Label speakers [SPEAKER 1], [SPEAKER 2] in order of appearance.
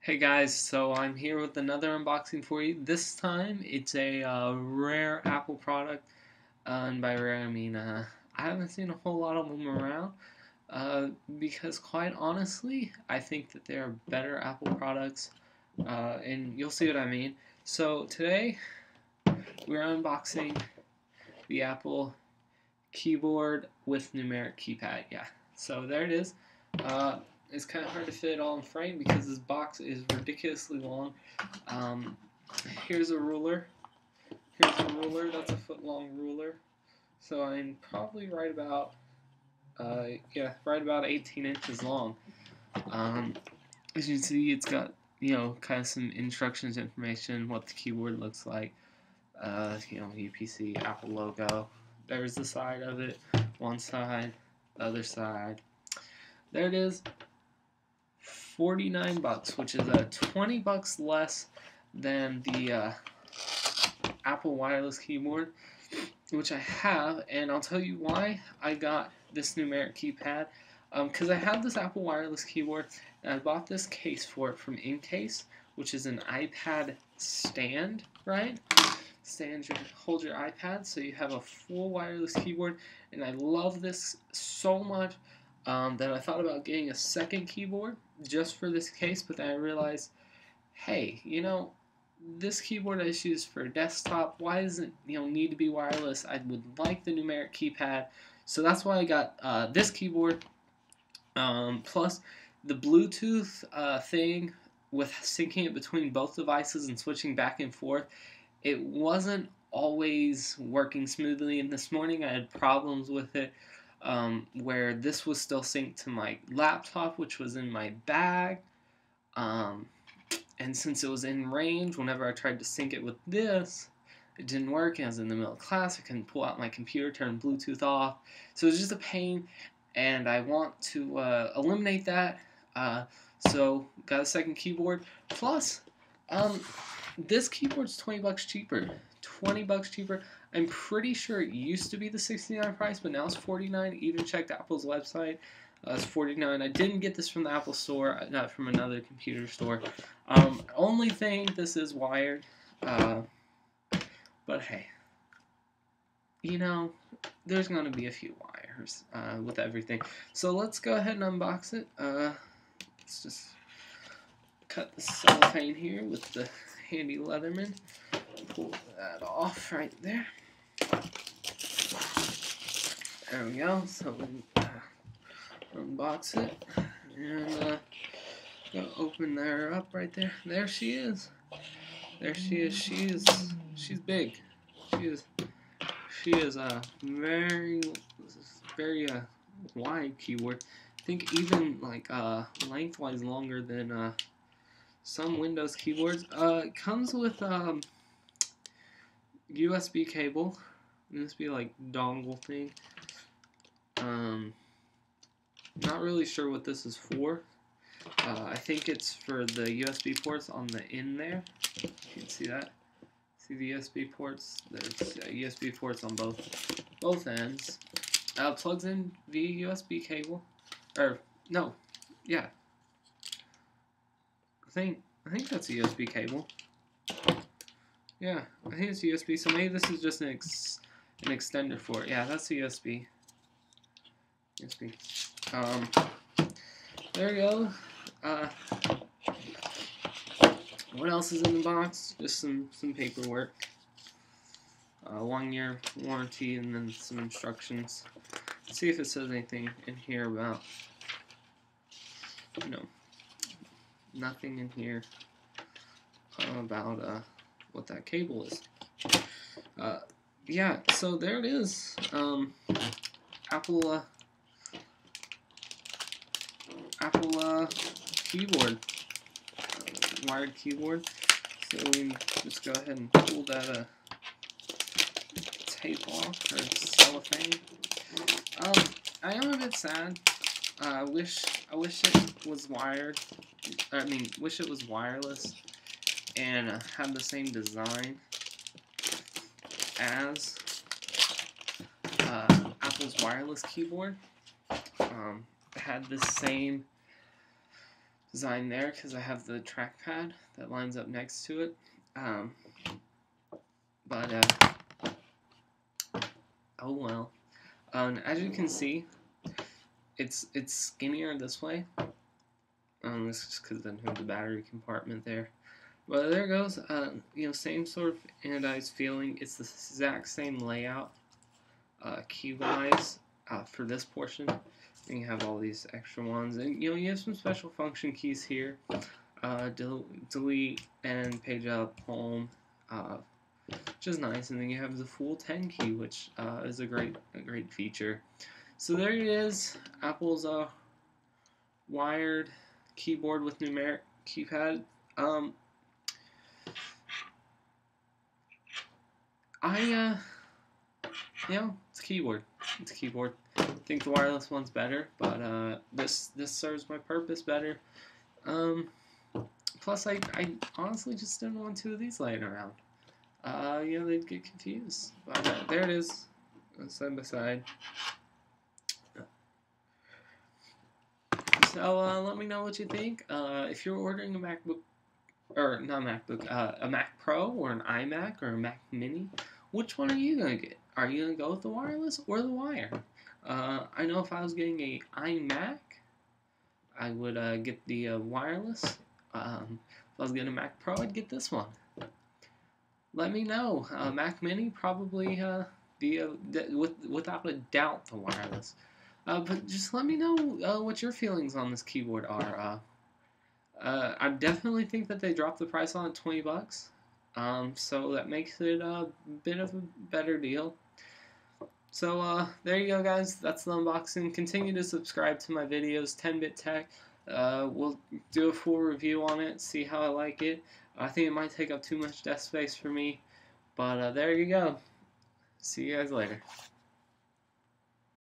[SPEAKER 1] Hey guys, so I'm here with another unboxing for you. This time it's a rare Apple product, and by rare I mean I haven't seen a whole lot of them around because quite honestly I think that there are better Apple products, and you'll see what I mean. So today we're unboxing the Apple keyboard with numeric keypad. Yeah, so there it is. It's kind of hard to fit it all in frame because this box is ridiculously long. Um, here's a ruler. Here's a ruler. That's a foot-long ruler. So I'm probably right about, right about 18 inches long. As you can see, it's got kind of some instructions, information, what the keyboard looks like. UPC, Apple logo. There's the side of it. One side, the other side. There it is. $49, which is $20 less than the Apple wireless keyboard, which I have, and I'll tell you why I got this numeric keypad. Because I have this Apple wireless keyboard, and I bought this case for it from Incase, which is an iPad stand, right? Hold your iPad, so you have a full wireless keyboard, and I love this so much that I thought about getting a second keyboard just for this case, but then I realized, hey, this keyboard I just use for a desktop. Why does it need to be wireless? I would like the numeric keypad, so that's why I got this keyboard. Plus the Bluetooth thing with syncing it between both devices and switching back and forth. It wasn't always working smoothly, and this morning I had problems with it. Where this was still synced to my laptop, which was in my bag, and since it was in range, whenever I tried to sync it with this, it didn't work. I was in the middle of class, I couldn't pull out my computer, turn Bluetooth off, so it was just a pain, and I want to eliminate that, so got a second keyboard, plus, this keyboard's $20 cheaper. $20 cheaper. I'm pretty sure it used to be the $69 price, but now it's $49. Even checked Apple's website. It's $49. I didn't get this from the Apple store, not from another computer store. Only thing, this is wired. But hey, there's going to be a few wires with everything. So let's go ahead and unbox it. Let's just cut the cellophane here with the handy Leatherman. Pull that off right there. There we go. So we unbox it and go open her up right there. There she is. There she is. She's big. She is a very wide keyboard. I think even like lengthwise longer than some Windows keyboards. It comes with USB cable, USB like dongle thing. Not really sure what this is for. I think it's for the USB ports on the end there. You can see that. See the USB ports? There's USB ports on both ends. Plugs in via USB cable. Or no, yeah. I think that's a USB cable. Yeah, I think it's USB, so maybe this is just an extender for it. Yeah, that's a USB. There you go. What else is in the box? Just some paperwork. 1-year warranty, and then some instructions. Let's see if it says anything in here about, nothing in here about what that cable is. Yeah, so there it is. Apple keyboard, wired keyboard. So we just go ahead and pull that tape off, or cellophane. I am a bit sad. I wish it was wired. Wish it was wireless and had the same design as Apple's wireless keyboard. Had the same design there because I have the trackpad that lines up next to it. But oh well. As you can see, it's skinnier this way. This is just because I don't have the battery compartment there. But there goes. You know, same sort of anodized feeling. It's the exact same layout, key-wise, for this portion. And you have all these extra ones, and you know you have some special function keys here. Delete and page up, home, which is nice. And then you have the full 10 key, which is a great feature. So there it is, Apple's wired keyboard with numeric keypad. You know, it's a keyboard. It's a keyboard. I think the wireless one's better, but this serves my purpose better. Plus, I honestly just didn't want two of these laying around. You know, they'd get confused. But there it is, side by side. So let me know what you think. If you're ordering a MacBook, or not MacBook, a Mac Pro or an iMac or a Mac Mini, which one are you gonna get? Are you gonna go with the wireless or the wire? I know if I was getting a iMac, I would get the wireless. If I was getting a Mac Pro, I'd get this one. Let me know. Mac Mini probably without a doubt the wireless. But just let me know what your feelings on this keyboard are. I definitely think that they dropped the price on it $20. So that makes it a bit of a better deal. So there you go, guys. That's the unboxing. Continue to subscribe to my videos, 10BitTech. We'll do a full review on it, see how I like it. I think it might take up too much desk space for me. But there you go. See you guys later.